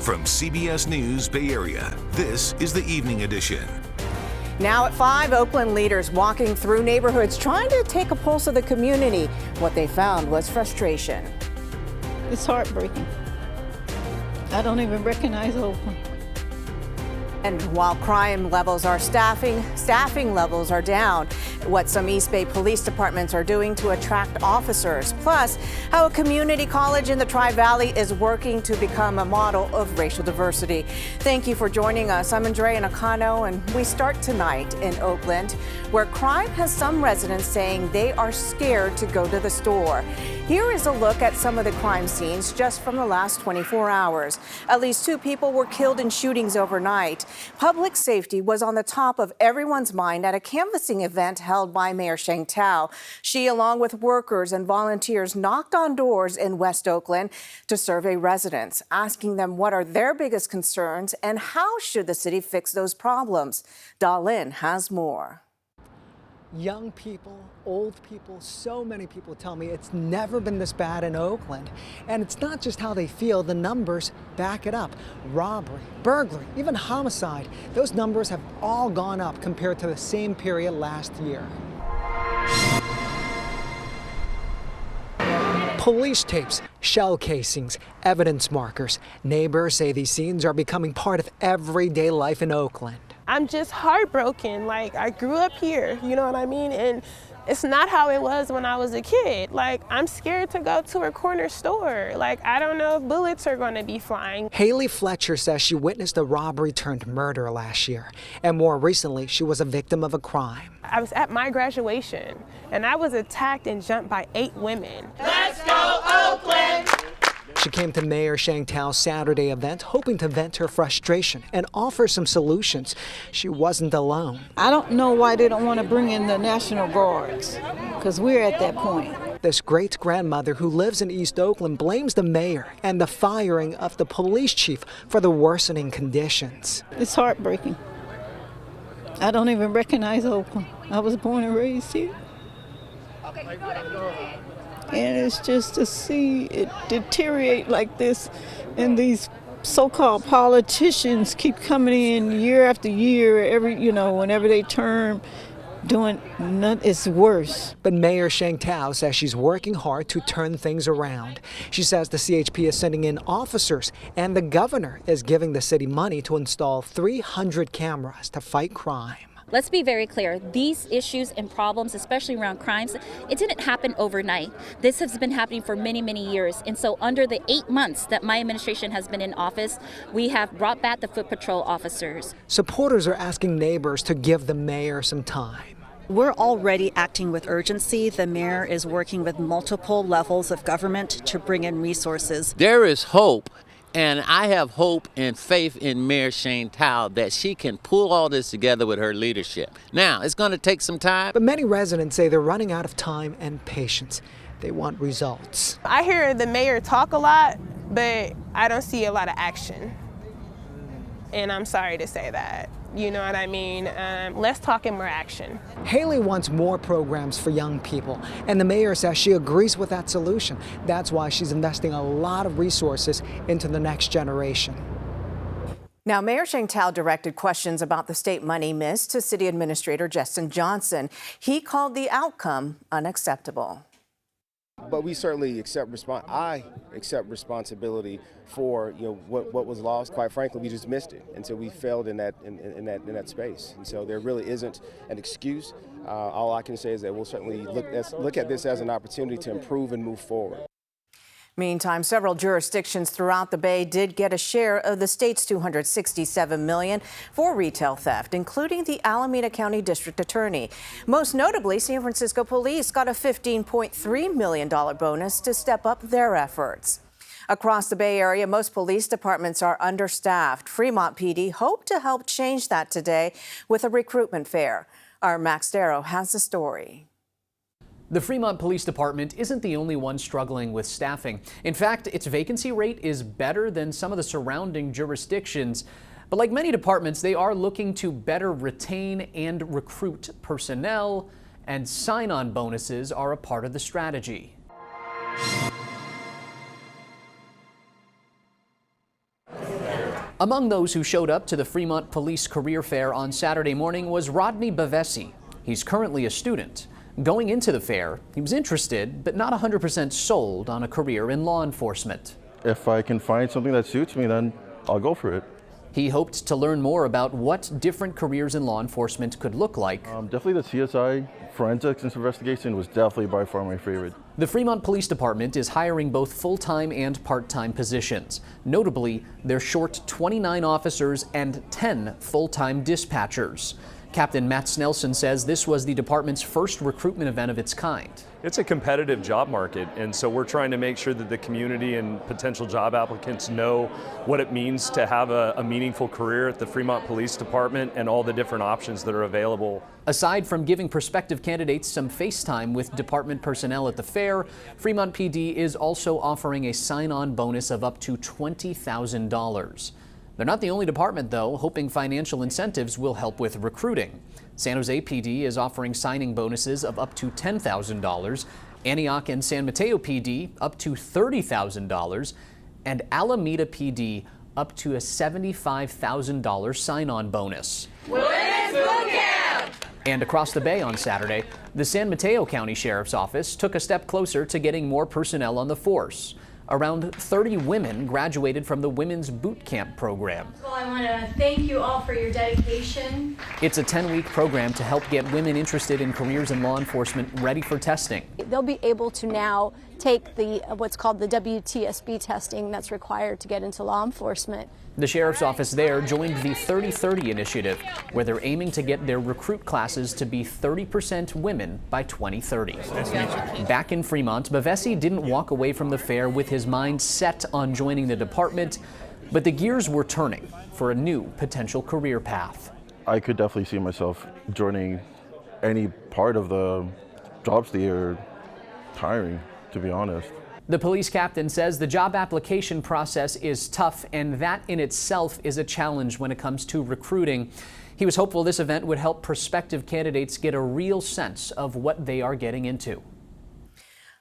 From CBS News Bay Area, this is the Evening Edition. Now at 5, Oakland leaders walking through neighborhoods trying to take a pulse of the community. What they found was frustration. It's heartbreaking. I don't even recognize Oakland. And while crime levels are staffing levels are down. What some East Bay police departments are doing to attract officers. Plus, how a community college in the Tri-Valley is working to become a model of racial diversity. Thank you for joining us. I'm Andrea Nakano, and we start tonight in Oakland, where crime has some residents saying they are scared to go to the store. Here is a look at some of the crime scenes just from the last 24 hours. At least 2 people were killed in shootings overnight. Public safety was on the top of everyone's mind at a canvassing event held by Mayor Sheng Tao. She, along with workers and volunteers, knocked on doors in West Oakland to survey residents, asking them what are their biggest concerns and how should the city fix those problems. Dalin has more. Young people, old people, so many people tell me it's never been this bad in Oakland. And it's not just how they feel, the numbers back it up. Robbery, burglary, even homicide, those numbers have all gone up compared to the same period last year. Police tapes, shell casings, evidence markers. Neighbors say these scenes are becoming part of everyday life in Oakland. I'm just heartbroken. Like, I grew up here, you know what I mean? And it's not how it was when I was a kid. Like, I'm scared to go to a corner store. Like, I don't know if bullets are gonna be flying. Haley Fletcher says she witnessed a robbery turned murder last year. And more recently, she was a victim of a crime. I was at my graduation and I was attacked and jumped by 8 women. Let's go Oakland! She came to Mayor Sheng Tao's Saturday event hoping to vent her frustration and offer some solutions. She wasn't alone. I don't know why they don't want to bring in the National Guards, because we're at that point. This great-grandmother who lives in East Oakland blames the mayor and the firing of the police chief for the worsening conditions. It's heartbreaking. I don't even recognize Oakland. I was born and raised here. And it's just to see it deteriorate like this, and these so-called politicians keep coming in year after year, whenever they turn, doing nothing. It's worse. But Mayor Sheng Tao says she's working hard to turn things around. She says the CHP is sending in officers, and the governor is giving the city money to install 300 cameras to fight crime. Let's be very clear, these issues and problems, especially around crimes, it didn't happen overnight. This has been happening for many, many years. And so under the 8 months that my administration has been in office, we have brought back the foot patrol officers. Supporters are asking neighbors to give the mayor some time. We're already acting with urgency. The mayor is working with multiple levels of government to bring in resources. There is hope. And I have hope and faith in Mayor Sheng Tao that she can pull all this together with her leadership. Now, it's going to take some time. But many residents say they're running out of time and patience. They want results. I hear the mayor talk a lot, but I don't see a lot of action. And I'm sorry to say that. You know what I mean? Less talk and more action. Haley wants more programs for young people, and the mayor says she agrees with that solution. That's why she's investing a lot of resources into the next generation. Now, Mayor Sheng Tao directed questions about the state money missed to City Administrator Justin Johnson. He called the outcome unacceptable. But we certainly I accept responsibility for what was lost. Quite frankly, we just missed it, and so we failed in that space. And so there really isn't an excuse. All I can say is that we'll certainly look at this as an opportunity to improve and move forward. Meantime, several jurisdictions throughout the Bay did get a share of the state's $267 million for retail theft, including the Alameda County District Attorney. Most notably, San Francisco Police got a $15.3 million bonus to step up their efforts. Across the Bay Area, most police departments are understaffed. Fremont PD hoped to help change that today with a recruitment fair. Our Max Darrow has the story. The Fremont Police Department isn't the only one struggling with staffing. In fact, its vacancy rate is better than some of the surrounding jurisdictions. But like many departments, they are looking to better retain and recruit personnel, and sign-on bonuses are a part of the strategy. Among those who showed up to the Fremont Police Career Fair on Saturday morning was Rodney Bavesi. He's currently a student. Going into the fair, he was interested but not 100% sold on a career in law enforcement. If I can find something that suits me, then I'll go for it. He hoped to learn more about what different careers in law enforcement could look like. Definitely the CSI, forensics and investigation was definitely by far my favorite. The Fremont Police Department is hiring both full-time and part-time positions. Notably, they're short 29 officers and 10 full-time dispatchers. Captain Matt Snelson says this was the department's first recruitment event of its kind. It's a competitive job market, and so we're trying to make sure that the community and potential job applicants know what it means to have a meaningful career at the Fremont Police Department and all the different options that are available. Aside from giving prospective candidates some face time with department personnel at the fair, Fremont PD is also offering a sign-on bonus of up to $20,000. They're not the only department, though, hoping financial incentives will help with recruiting. San Jose PD is offering signing bonuses of up to $10,000, Antioch and San Mateo PD up to $30,000, and Alameda PD up to a $75,000 sign-on bonus. Women's Boot Camp! And across the bay on Saturday, the San Mateo County Sheriff's Office took a step closer to getting more personnel on the force. Around 30 women graduated from the Women's Boot Camp program. Well, I want to thank you all for your dedication. It's a 10-week program to help get women interested in careers in law enforcement ready for testing. They'll be able to now take the what's called the WTSB testing that's required to get into law enforcement. The sheriff's office there joined the 30-30 initiative, where they're aiming to get their recruit classes to be 30% women by 2030. Back in Fremont, Bavesi didn't walk away from the fair with his mind set on joining the department, but the gears were turning for a new potential career path. I could definitely see myself joining any part of the jobs that you're hiring, to be honest. The police captain says the job application process is tough, and that in itself is a challenge when it comes to recruiting. He was hopeful this event would help prospective candidates get a real sense of what they are getting into.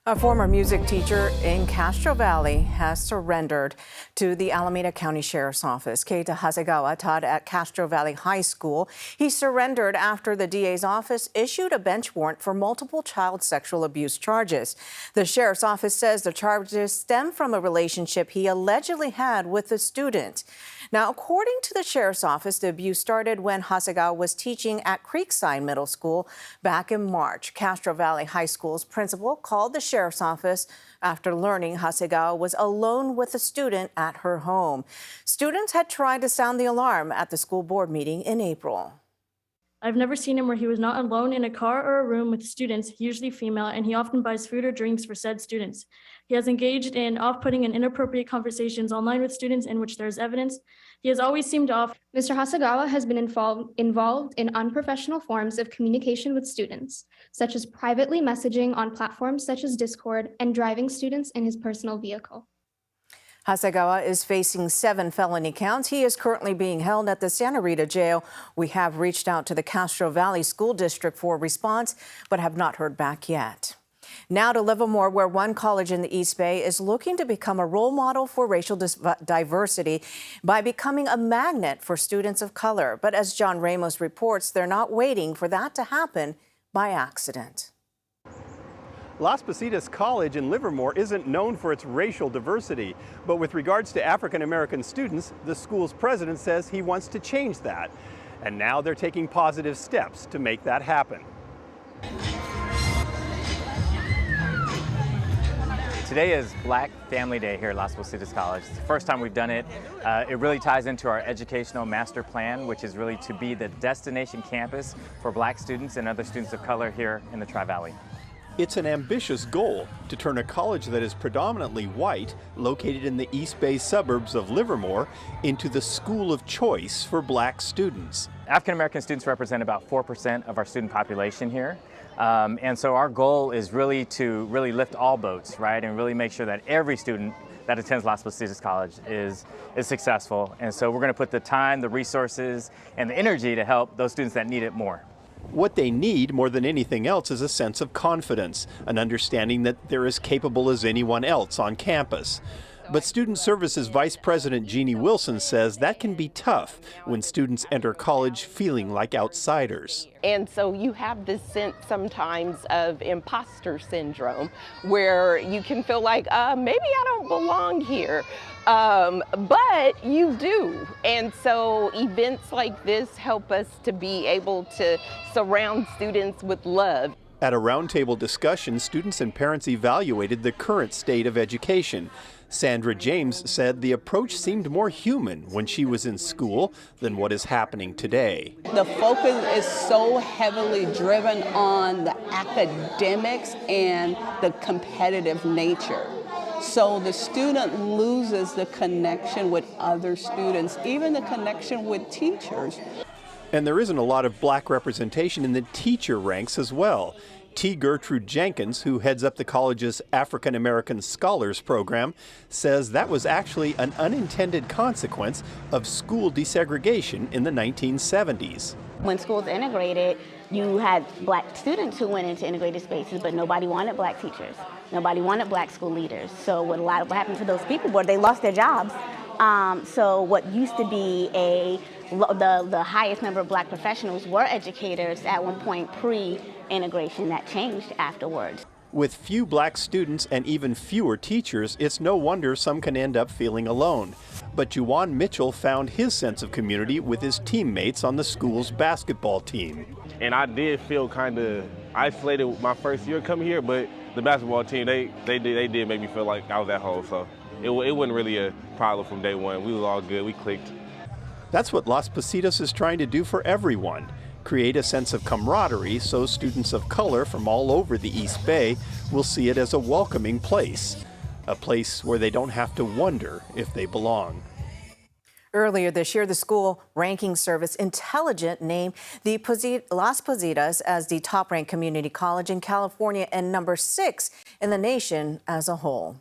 A former music teacher in Castro Valley has surrendered to the Alameda County Sheriff's Office. Keita Hasegawa taught at Castro Valley High School. He surrendered after the DA's office issued a bench warrant for multiple child sexual abuse charges. The Sheriff's Office says the charges stem from a relationship he allegedly had with a student. Now, according to the Sheriff's Office, the abuse started when Hasegawa was teaching at Creekside Middle School back in March. Castro Valley High School's principal called the Sheriff's Office after learning Hasegawa was alone with a student at her home. Students had tried to sound the alarm at the school board meeting in April. I've never seen him where he was not alone in a car or a room with students, usually female, and he often buys food or drinks for said students. He has engaged in off-putting and inappropriate conversations online with students in which there is evidence. He has always seemed off. Mr. Hasegawa has been involved in unprofessional forms of communication with students, such as privately messaging on platforms such as Discord and driving students in his personal vehicle. Hasegawa is facing 7 felony counts. He is currently being held at the Santa Rita jail. We have reached out to the Castro Valley School District for a response, but have not heard back yet. Now to Livermore, where one college in the East Bay is looking to become a role model for racial diversity by becoming a magnet for students of color. But as John Ramos reports, they're not waiting for that to happen by accident. Las Positas College in Livermore isn't known for its racial diversity, but with regards to African American students, the school's president says he wants to change that. And now they're taking positive steps to make that happen. Today is Black Family Day here at Las Positas College. It's the first time we've done it. It really ties into our educational master plan, which is really to be the destination campus for Black students and other students of color here in the Tri-Valley. It's an ambitious goal to turn a college that is predominantly white, located in the East Bay suburbs of Livermore, into the school of choice for Black students. African American students represent about 4% of our student population here. And so our goal is really to lift all boats, right, and really make sure that every student that attends Las Positas College is successful. And so we're going to put the time, the resources, and the energy to help those students that need it more. What they need more than anything else is a sense of confidence, an understanding that they're as capable as anyone else on campus. But Student Services Vice President Jeannie Wilson says that can be tough when students enter college feeling like outsiders. And so you have this sense sometimes of imposter syndrome where you can feel like, maybe I don't belong here. But you do. And so events like this help us to be able to surround students with love. At a roundtable discussion, students and parents evaluated the current state of education. Sandra James said the approach seemed more human when she was in school than what is happening today. The focus is so heavily driven on the academics and the competitive nature. So the student loses the connection with other students, even the connection with teachers. And there isn't a lot of black representation in the teacher ranks as well. T. Gertrude Jenkins, who heads up the college's African American Scholars Program, says that was actually an unintended consequence of school desegregation in the 1970s. When schools integrated, you had black students who went into integrated spaces, but nobody wanted black teachers. Nobody wanted black school leaders. So what happened to those people were they lost their jobs. So what used to be the highest number of black professionals were educators at one point pre-integration. That changed afterwards. With few black students and even fewer teachers, it's no wonder some can end up feeling alone. But Juwan Mitchell found his sense of community with his teammates on the school's basketball team. And I did feel kind of isolated my first year coming here, but the basketball team, they did make me feel like I was at home, so it wasn't really a problem from day one. We was all good, we clicked. That's what Las Positas is trying to do for everyone. Create a sense of camaraderie so students of color from all over the East Bay will see it as a welcoming place. A place where they don't have to wonder if they belong. Earlier this year, the school ranking service Intelligent named the Las Positas as the top-ranked community college in California and number 6 in the nation as a whole.